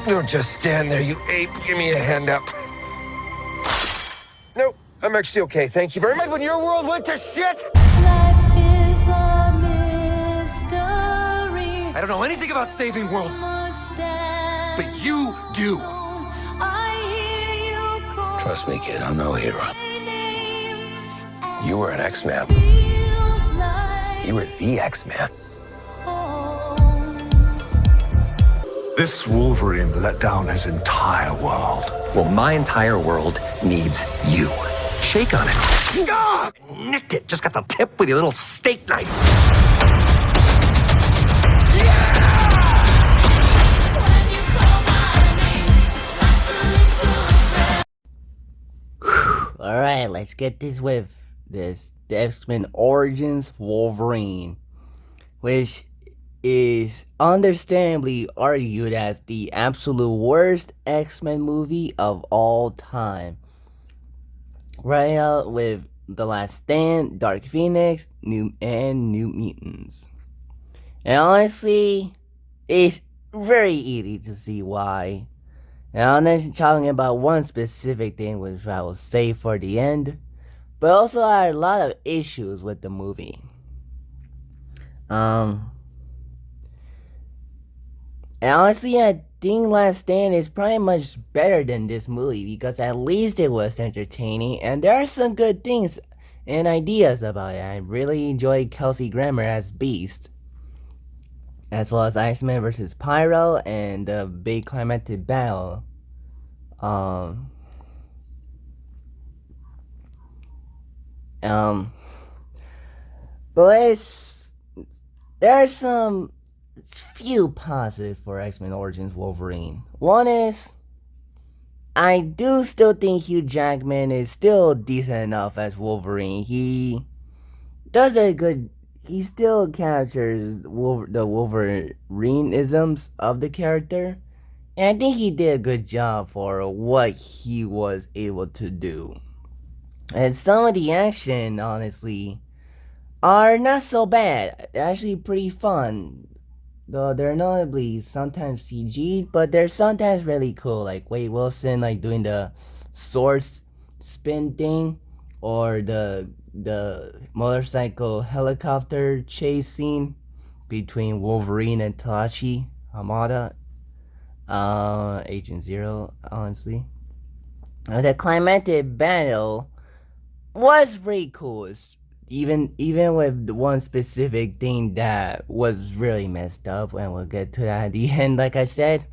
Don't just stand there, you ape. Give me a hand up. Nope, I'm actually okay. Thank you very much. When your world went to shit! Life is a mystery. I don't know anything about saving worlds, but you do. Trust me, kid, I'm no hero. You were an X-Man. You were the X-Man. This Wolverine let down his entire world. Well, my entire world needs you. Shake on it. Ah! Nicked it. Just got the tip with your little steak knife. Alright, let's get this with this. The X-Men Origins Wolverine, which is understandably argued as the absolute worst X-Men movie of all time. Right out with The Last Stand, Dark Phoenix, New Mutants. And honestly, it's very easy to see why. And I'm not talking about one specific thing which I will save for the end, but also I had a lot of issues with the movie. And honestly, I think Last Stand is probably much better than this movie because at least it was entertaining and there are some good things and ideas about it. I really enjoyed Kelsey Grammer as Beast, as well as Iceman versus Pyro and the big climactic battle. But there are some few positives for X-Men Origins Wolverine. One is, I do still think Hugh Jackman is still decent enough as Wolverine. He still captures the Wolverineisms of the character. And I think he did a good job for what he was able to do. And some of the action, honestly, are not so bad. They're actually pretty fun. Though they're notably sometimes CG, but they're sometimes really cool. Like Wade Wilson doing the sword spin thing, or the motorcycle helicopter chase scene between Wolverine and Tadashi Hamada, Agent Zero, honestly. The climactic battle was pretty cool. Even with the one specific thing that was really messed up, and we'll get to that at the end, like I said.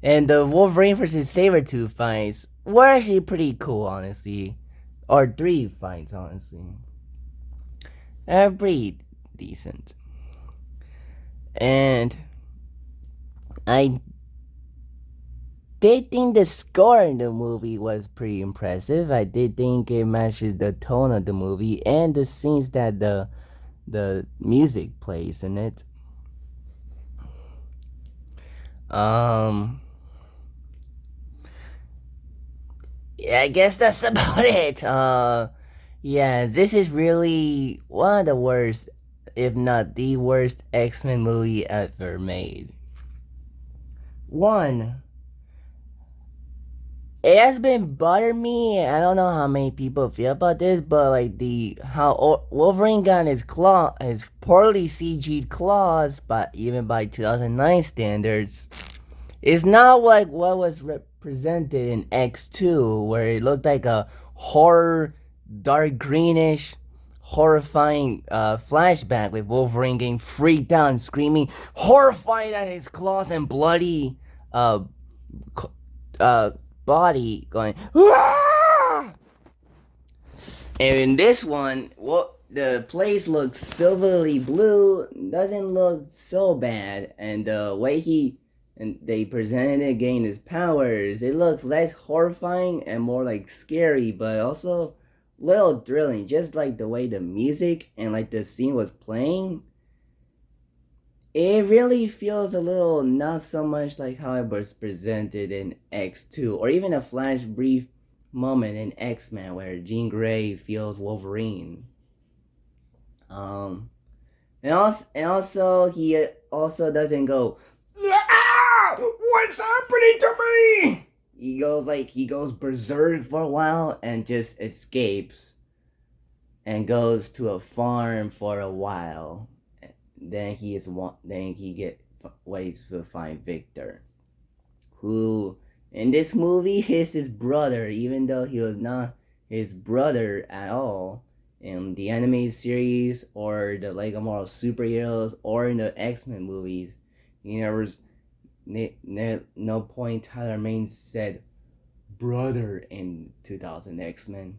And the Wolverine versus Sabretooth fights were actually pretty cool, honestly. Or 3 fights, honestly. They're pretty decent. And I did think the score in the movie was pretty impressive. I did think it matches the tone of the movie and the scenes that the music plays in it. Yeah, I guess that's about it. Yeah, this is really one of the worst, if not the worst, X-Men movie ever made. One, it has been bothering me. I don't know how many people feel about this, but how Wolverine got his poorly CG'd claws, but even by 2009 standards, is not like what was represented in X2, where it looked like a horror, dark greenish, horrifying flashback with Wolverine getting freaked out and screaming, horrified at his claws and bloody body going, Aah! And in this one, the place looks silvery blue, doesn't look so bad, and the way they presented it, getting his powers, it looks less horrifying and more like scary, but also little thrilling, just like the way the music and the scene was playing. It really feels a little not so much like how it was presented in X2, or even a flash brief moment in X-Men where Jean Grey feels Wolverine. And also he also doesn't go, "Ah, what What's happening to me? He goes berserk for a while and just escapes and goes to a farm for a while. Then he waits to find Victor, who in this movie is his brother, even though he was not his brother at all in the anime series or the Lego Marvel superheroes or in the X-Men movies. No point Tyler Mane said brother in 2000 X-Men.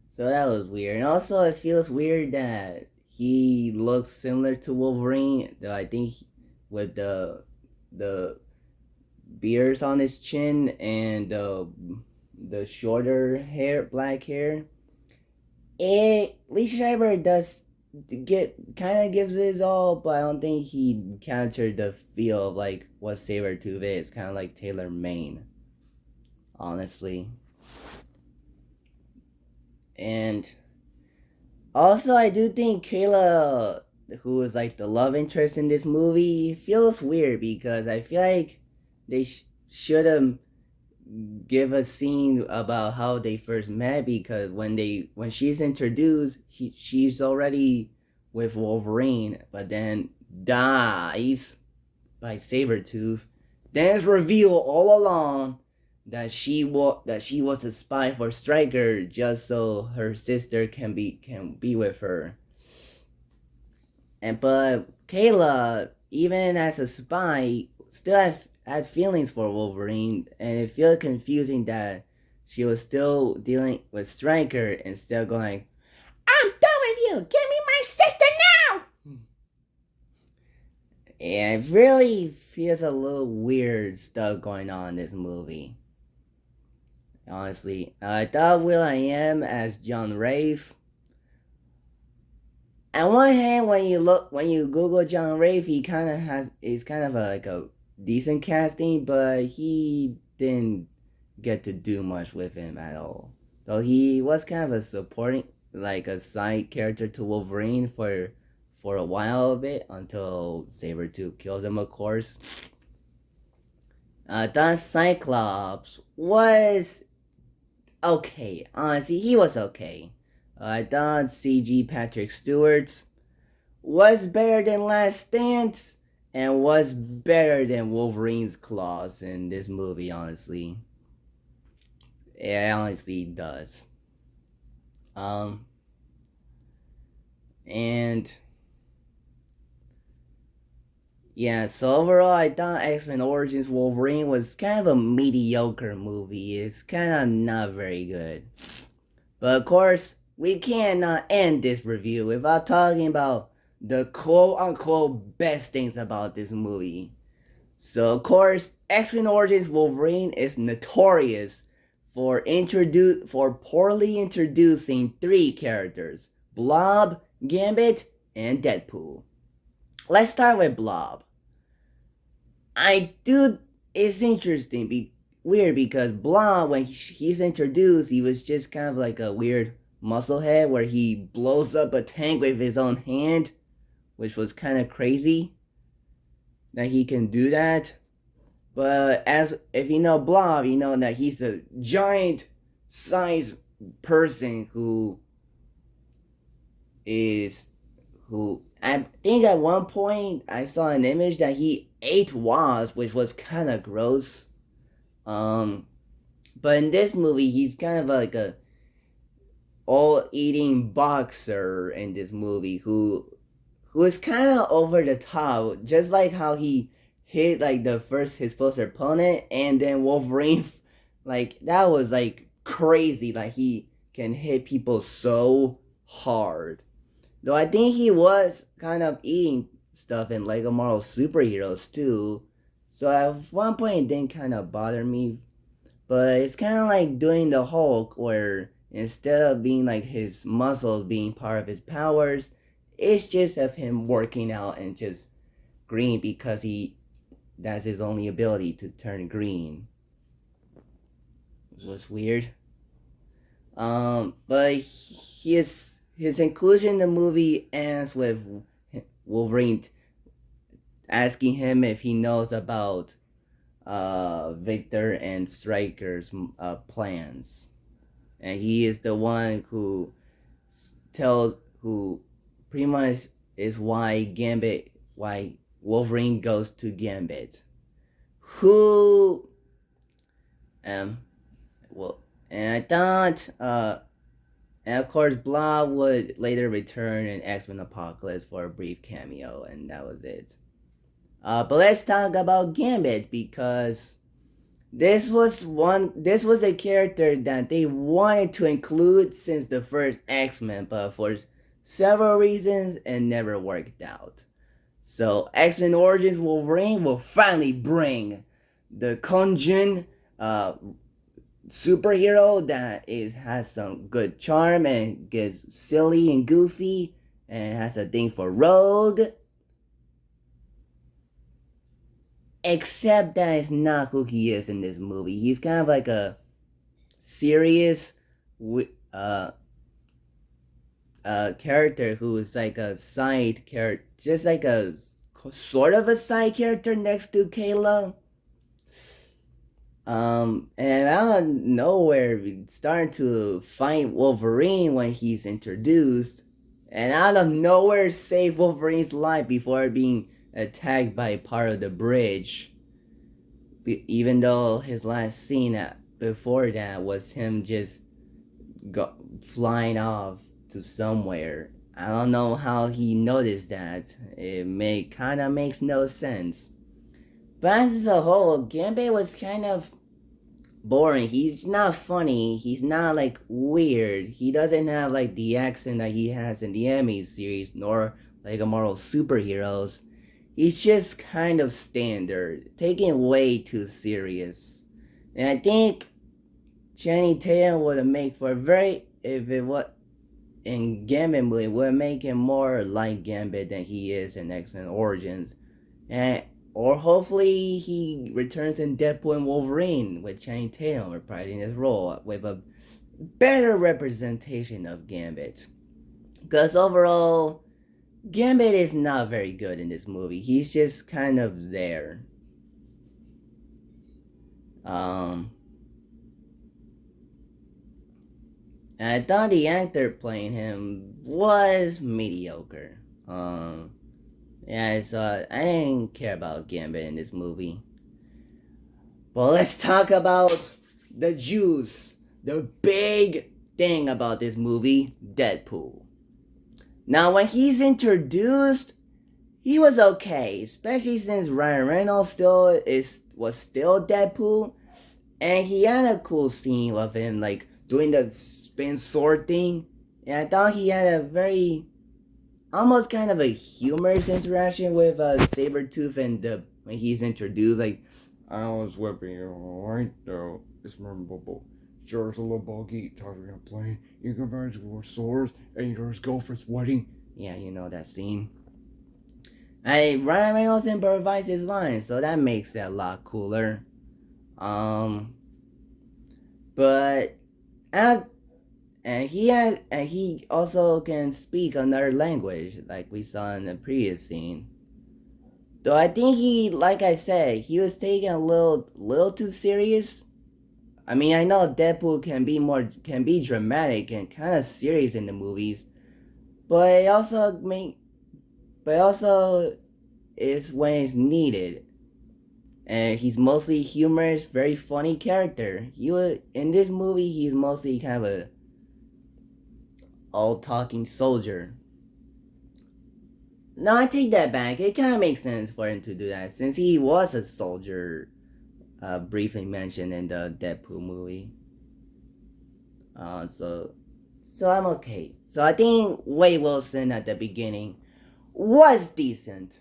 So that was weird. And also it feels weird that he looks similar to Wolverine, though I think with the beards on his chin and the shorter hair, black hair. Lee Schreiber does kind of gives his all, but I don't think he captured the feel of like what Sabretooth is. Kind of like Taylor Mane, honestly. And also, I do think Kayla, who is like the love interest in this movie, feels weird because I feel like they should have give a scene about how they first met, because when she's introduced, she's already with Wolverine, but then dies by Sabretooth. Then it's revealed all along that she was a spy for Stryker just so her sister can be with her. But Kayla, even as a spy, still had feelings for Wolverine, and it feels confusing that she was still dealing with Stryker and still going, I'm done with you! Give me my sister now! And it really feels a little weird stuff going on in this movie. Honestly, I thought will.i.am as John Rafe. On one hand, when you Google John Rafe, he's kind of like a decent casting, but he didn't get to do much with him at all. So he was kind of a supporting, like a side character to Wolverine for a while of it, until Sabretooth kills him, of course. Don Cyclops was okay. Honestly, he was okay. I thought CG Patrick Stewart was better than Last Dance and was better than Wolverine's claws in this movie, honestly. It honestly does. And yeah, so overall, I thought X-Men Origins Wolverine was kind of a mediocre movie. It's kind of not very good. But of course, we cannot end this review without talking about the quote-unquote best things about this movie. So of course, X-Men Origins Wolverine is notorious for poorly introducing three characters: Blob, Gambit, and Deadpool. Let's start with Blob. It's interesting, weird, because Blob, when he's introduced, he was just kind of like a weird musclehead where he blows up a tank with his own hand, which was kind of crazy that he can do that. But if you know Blob, you know that he's a giant size person who I think at one point I saw an image that he ate wasps, which was kind of gross. But in this movie, he's kind of like a all-eating boxer in this movie who is kind of over the top, just like how he hit like his first opponent, and then Wolverine, like that was like crazy. Like he can hit people so hard. Though I think he was kind of eating stuff in Lego Marvel superheroes too. So at one point it didn't kind of bother me. But it's kind of like doing the Hulk, where instead of being like his muscles being part of his powers, it's just of him working out and just green because that's his only ability to turn green. It was weird. But his inclusion in the movie ends with Wolverine asking him if he knows about Victor and Striker's plans, and he is the one who who pretty much is why Wolverine goes to Gambit, who well, and I thought and of course Blob would later return in X-Men Apocalypse for a brief cameo, and that was it. But let's talk about Gambit, because this was a character that they wanted to include since the first X-Men, but for several reasons it never worked out. So X-Men Origins Wolverine will finally bring the Konjin superhero that has some good charm and gets silly and goofy and has a thing for Rogue. Except that is not who he is in this movie. He's kind of like a serious character who is like a side character, just like a sort of a side character next to Kayla. And out of nowhere, we start to find Wolverine when he's introduced, and out of nowhere save Wolverine's life before being attacked by part of the bridge. Even though his last scene before that was him just flying off to somewhere. I don't know how he noticed that. It kind of makes no sense. But as a whole, Gambit was kind of boring. He's not funny. He's not like weird. He doesn't have like the accent that he has in the anime series, nor like a Marvel superheroes. He's just kind of standard, taken way too serious. And I think Channing Tatum would have made for a very, if it was in Gambit movie, would make him more like Gambit than he is in X-Men Origins. Or hopefully he returns in Deadpool and Wolverine with Channing Tatum reprising his role with a better representation of Gambit. Because overall, Gambit is not very good in this movie. He's just kind of there. And I thought the actor playing him was mediocre. Yeah, so I didn't care about Gambit in this movie. But let's talk about the juice. The big thing about this movie, Deadpool. Now, when he's introduced, he was okay, especially since Ryan Reynolds was still Deadpool, and he had a cool scene of him like doing the spin sword thing, and I thought he had a very almost kind of a humorous interaction with Sabretooth and when he's introduced, like, I was whipping you alright though. It's memorable. Sure, it's a little buggy. Talking about playing. You can manage with swords and your girlfriend's wedding. Yeah, you know that scene. Ryan Reynolds improvised his lines, so that makes it a lot cooler. But and he also can speak another language, like we saw in the previous scene. Though I think like I said, he was taken a little too serious. I mean, I know Deadpool can be dramatic and kind of serious in the movies, but it also is when it's needed. And he's mostly humorous, very funny character. In this movie, he's mostly kind of a all-talking soldier. No, I take that back. It kind of makes sense for him to do that, since he was a soldier, briefly mentioned in the Deadpool movie. So I'm okay. So I think Wade Wilson at the beginning was decent,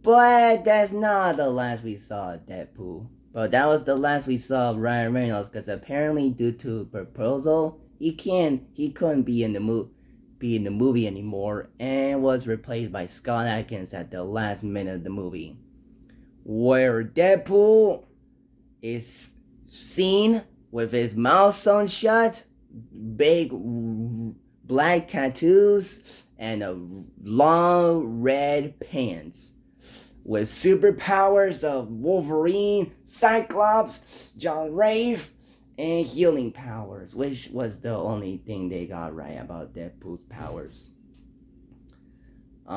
but that's not the last we saw of Deadpool. But that was the last we saw of Ryan Reynolds, because apparently due to proposal, he couldn't be in the movie anymore, and was replaced by Scott Adkins at the last minute of the movie, where Deadpool is seen with his mouth sewn shut, big black tattoos, and a long red pants, with superpowers of Wolverine, Cyclops, John Rave, and healing powers, which was the only thing they got right about Deadpool's powers. If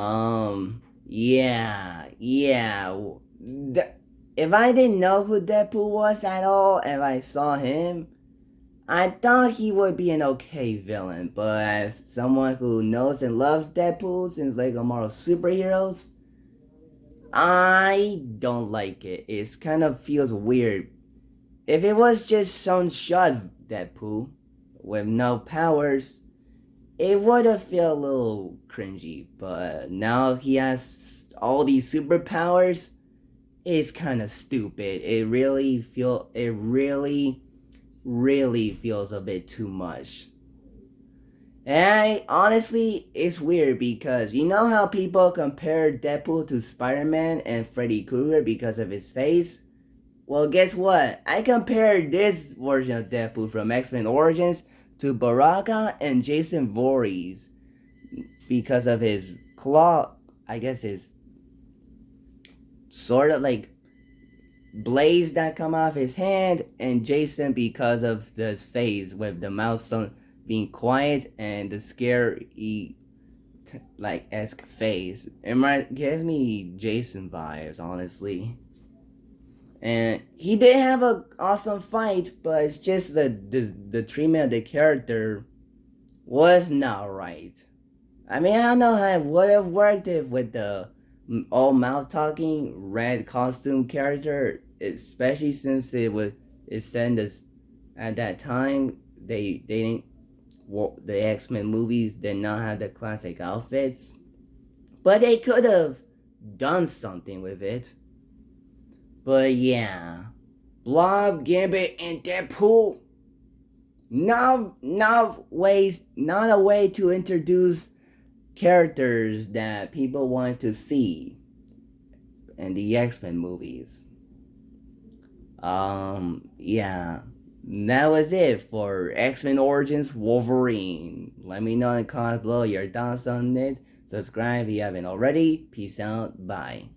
I didn't know who Deadpool was at all, if I saw him, I thought he would be an okay villain, but as someone who knows and loves Deadpool since Lego Marvel Superheroes, I don't like it. It kind of feels weird. If it was just some shot Deadpool with no powers, it would have felt a little cringy. But now he has all these superpowers, it's kind of stupid. It really feels a bit too much. And honestly, it's weird because you know how people compare Deadpool to Spider-Man and Freddy Krueger because of his face? Well, guess what? I compared this version of Deadpool from X-Men Origins to Baraka and Jason Voorhees because of his claw, I guess his sort of like blades that come off his hand, and Jason because of the face with the mouth being quiet and the scary like esque face. It gives me Jason vibes, honestly. And he did have an awesome fight, but it's just the treatment of the character was not right. I mean, I don't know how it would have worked if with the all mouth talking red costume character, especially since it's said this at that time they didn't, the X-Men movies did not have the classic outfits, but they could have done something with it. But yeah, Blob, Gambit, and Deadpool, not a way to introduce characters that people want to see in the X-Men movies. Yeah, that was it for X-Men Origins Wolverine. Let me know in the comments below your thoughts on it. Subscribe if you haven't already. Peace out. Bye.